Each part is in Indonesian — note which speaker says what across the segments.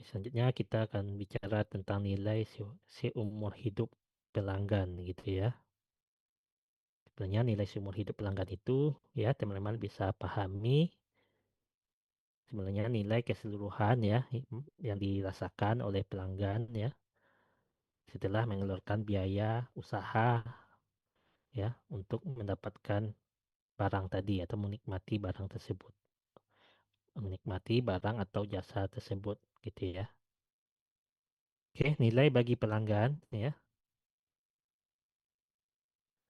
Speaker 1: Selanjutnya kita akan bicara tentang nilai seumur hidup pelanggan gitu ya. Sebenarnya nilai seumur hidup pelanggan itu ya teman-teman bisa pahami sebenarnya nilai keseluruhan ya yang dirasakan oleh pelanggan ya setelah mengeluarkan biaya usaha ya untuk mendapatkan barang tadi atau menikmati barang tersebut. Menikmati barang atau jasa tersebut gitu ya. Oke, nilai bagi pelanggan ya.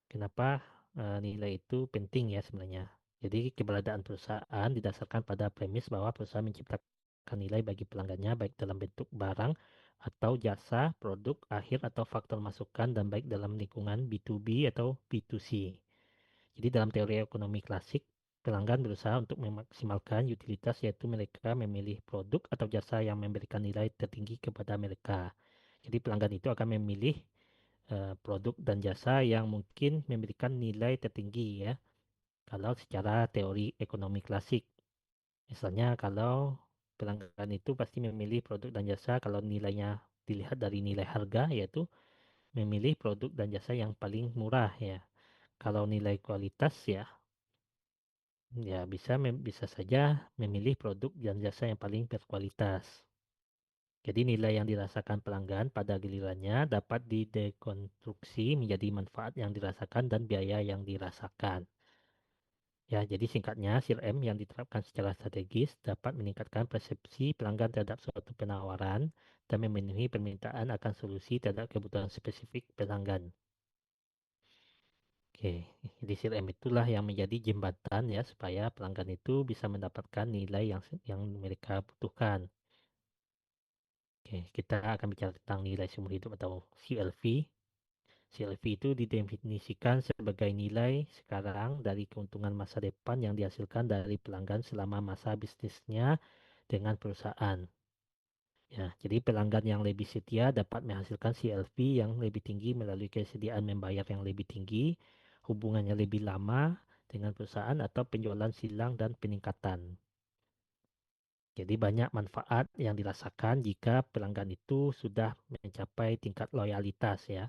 Speaker 1: Kenapa nilai itu penting ya sebenarnya? Jadi keberadaan perusahaan didasarkan pada premis bahwa perusahaan menciptakan nilai bagi pelanggannya baik dalam bentuk barang atau jasa, produk akhir atau faktor masukan dan baik dalam lingkungan B2B atau B2C. Jadi dalam teori ekonomi klasik, pelanggan berusaha untuk memaksimalkan utilitas yaitu mereka memilih produk atau jasa yang memberikan nilai tertinggi kepada mereka. Jadi pelanggan itu akan memilih produk dan jasa yang mungkin memberikan nilai tertinggi ya. Kalau secara teori ekonomi klasik, misalnya kalau pelanggan itu pasti memilih produk dan jasa kalau nilainya dilihat dari nilai harga yaitu memilih produk dan jasa yang paling murah ya. Kalau nilai kualitas ya bisa saja memilih produk dan jasa yang paling berkualitas. Jadi nilai yang dirasakan pelanggan pada gilirannya dapat didekonstruksi menjadi manfaat yang dirasakan dan biaya yang dirasakan. Ya, jadi singkatnya CRM yang diterapkan secara strategis dapat meningkatkan persepsi pelanggan terhadap suatu penawaran dan memenuhi permintaan akan solusi terhadap kebutuhan spesifik pelanggan. Oke, jadi CRM itulah yang menjadi jembatan ya supaya pelanggan itu bisa mendapatkan nilai yang mereka butuhkan. Oke, kita akan bicara tentang nilai seumur hidup atau CLV. CLV itu didefinisikan sebagai nilai sekarang dari keuntungan masa depan yang dihasilkan dari pelanggan selama masa bisnisnya dengan perusahaan. Ya, jadi pelanggan yang lebih setia dapat menghasilkan CLV yang lebih tinggi melalui kesediaan membayar yang lebih tinggi, hubungannya lebih lama dengan perusahaan atau penjualan silang dan peningkatan. Jadi banyak manfaat yang dirasakan jika pelanggan itu sudah mencapai tingkat loyalitas ya.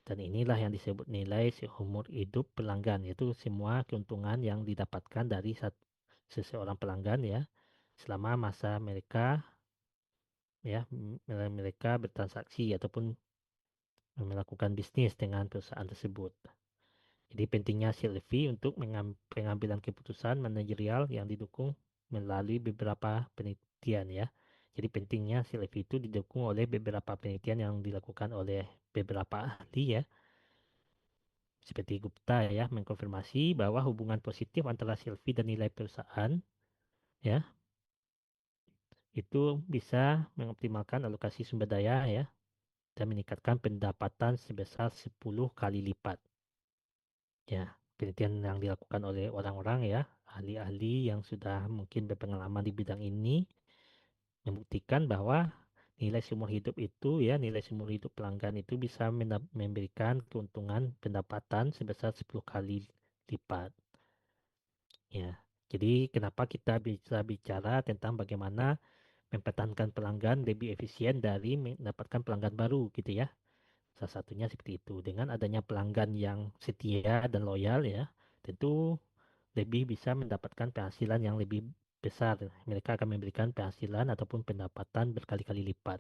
Speaker 1: Dan inilah yang disebut nilai seumur hidup pelanggan, yaitu semua keuntungan yang didapatkan dari seseorang pelanggan ya selama masa mereka ya mereka bertransaksi ataupun melakukan bisnis dengan perusahaan tersebut. Jadi pentingnya CLV untuk pengambilan keputusan manajerial yang didukung melalui beberapa penelitian ya. Jadi pentingnya CLV itu didukung oleh beberapa penelitian yang dilakukan oleh beberapa ahli ya seperti Gupta ya mengkonfirmasi bahwa hubungan positif antara Sylvie dan nilai perusahaan ya itu bisa mengoptimalkan alokasi sumber daya ya dan meningkatkan pendapatan sebesar 10 kali lipat. Ya, penelitian yang dilakukan oleh orang-orang ya, ahli-ahli yang sudah mungkin berpengalaman di bidang ini membuktikan bahwa nilai seumur hidup itu ya, nilai seumur hidup pelanggan itu bisa memberikan keuntungan pendapatan sebesar 10 kali lipat. Ya, jadi kenapa kita bisa bicara tentang bagaimana mempertahankan pelanggan lebih efisien dari mendapatkan pelanggan baru gitu ya. Salah satunya seperti itu. Dengan adanya pelanggan yang setia dan loyal ya, tentu lebih bisa mendapatkan penghasilan yang lebih besar. Mereka akan memberikan penghasilan ataupun pendapatan berkali-kali lipat.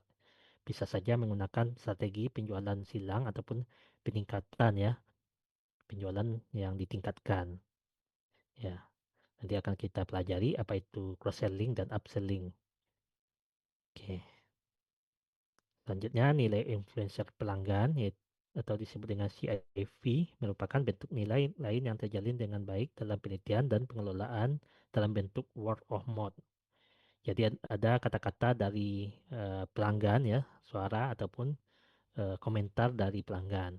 Speaker 1: Bisa saja menggunakan strategi penjualan silang ataupun peningkatan ya, penjualan yang ditingkatkan. Ya, nanti akan kita pelajari apa itu cross-selling dan upselling. Oke, selanjutnya nilai influencer pelanggan yaitu atau disebut dengan CIV merupakan bentuk nilai lain yang terjalin dengan baik dalam penelitian dan pengelolaan dalam bentuk word of mouth. Jadi ada kata-kata dari pelanggan ya, suara ataupun komentar dari pelanggan.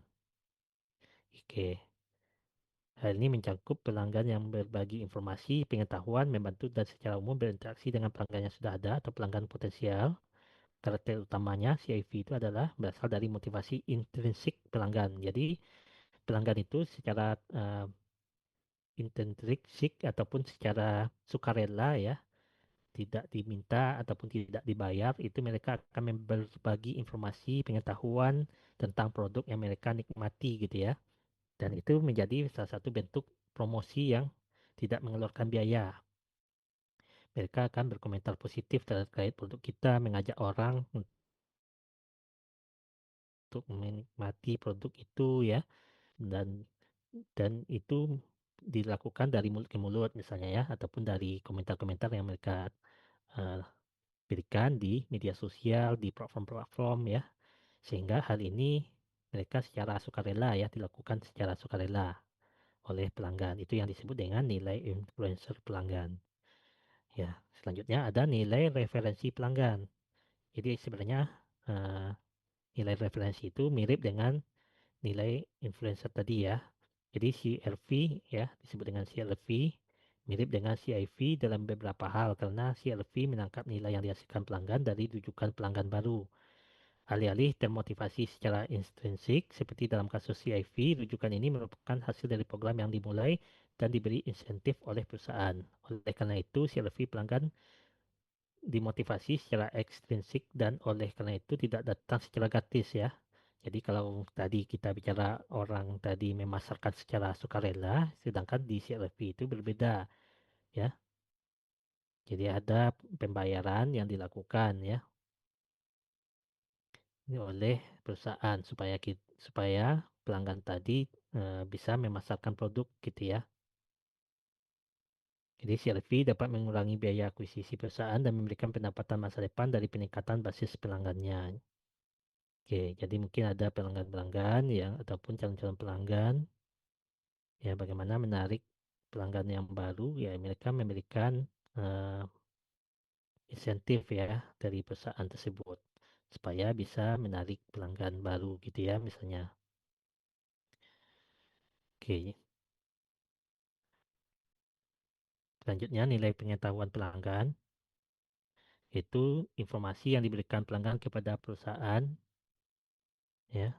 Speaker 1: Oke, hal ini mencakup pelanggan yang berbagi informasi, pengetahuan, membantu dan secara umum berinteraksi dengan pelanggan yang sudah ada atau pelanggan potensial. Karakter utamanya CIV itu adalah berasal dari motivasi intrinsik pelanggan. Jadi pelanggan itu secara intrinsik ataupun secara sukarela ya tidak diminta ataupun tidak dibayar, itu mereka akan berbagi informasi, pengetahuan tentang produk yang mereka nikmati gitu ya. Dan itu menjadi salah satu bentuk promosi yang tidak mengeluarkan biaya. Mereka akan berkomentar positif terkait produk kita, mengajak orang untuk menikmati produk itu ya. Dan itu dilakukan dari mulut ke mulut misalnya ya, ataupun dari komentar-komentar yang mereka eh, berikan di media sosial, di platform-platform ya, sehingga hal ini mereka secara sukarela ya, dilakukan secara sukarela oleh pelanggan. Itu yang disebut dengan nilai influencer pelanggan. Ya, selanjutnya ada nilai referensi pelanggan. Jadi sebenarnya eh, nilai referensi itu mirip dengan nilai influencer tadi ya. Jadi CLV ya disebut dengan CLV mirip dengan CIV dalam beberapa hal karena CLV menangkap nilai yang dihasilkan pelanggan dari rujukan pelanggan baru. Alih-alih termotivasi secara intrinsik seperti dalam kasus CIV, rujukan ini merupakan hasil dari program yang dimulai dan diberi insentif oleh perusahaan. Oleh karena itu, CLV pelanggan dimotivasi secara ekstrinsik dan oleh karena itu tidak datang secara gratis ya. Jadi kalau tadi kita bicara orang tadi memasarkan secara sukarela, sedangkan di CLV itu berbeda ya. Jadi ada pembayaran yang dilakukan ya oleh perusahaan supaya pelanggan tadi bisa memasarkan produk gitu ya. Jadi CLV dapat mengurangi biaya akuisisi perusahaan dan memberikan pendapatan masa depan dari peningkatan basis pelanggannya. Oke, jadi mungkin ada pelanggan-pelanggan yang ataupun calon-calon pelanggan ya bagaimana menarik pelanggan yang baru ya mereka memberikan eh, insentif ya dari perusahaan tersebut supaya bisa menarik pelanggan baru gitu ya misalnya. Oke, selanjutnya nilai pengetahuan pelanggan itu informasi yang diberikan pelanggan kepada perusahaan ya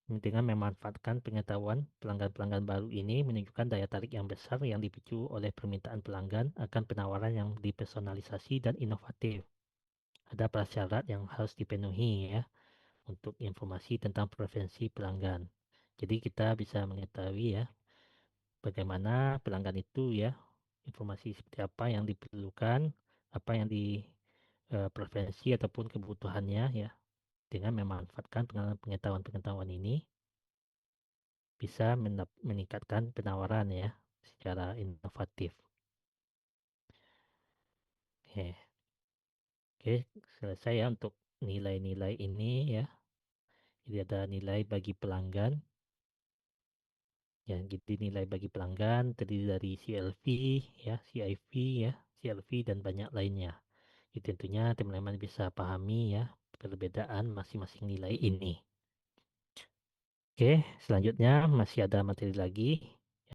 Speaker 1: dengan memanfaatkan pengetahuan pelanggan-pelanggan baru ini menunjukkan daya tarik yang besar yang dipicu oleh permintaan pelanggan akan penawaran yang dipersonalisasi dan inovatif. Ada prasyarat yang harus dipenuhi ya untuk informasi tentang preferensi pelanggan. Jadi kita bisa mengetahui ya bagaimana pelanggan itu ya, informasi seperti apa yang diperlukan, apa yang di preferensi ataupun kebutuhannya ya. Dengan memanfaatkan pengetahuan-pengetahuan ini bisa meningkatkan penawaran ya secara inovatif. Oke, oke, selesai ya untuk nilai-nilai ini ya. Jadi ada nilai bagi pelanggan. Ya, jadi nilai bagi pelanggan terdiri dari CLV, ya, CIV, ya, CLV dan banyak lainnya. Jadi tentunya teman-teman bisa pahami ya perbedaan masing-masing nilai ini. Oke, selanjutnya masih ada materi lagi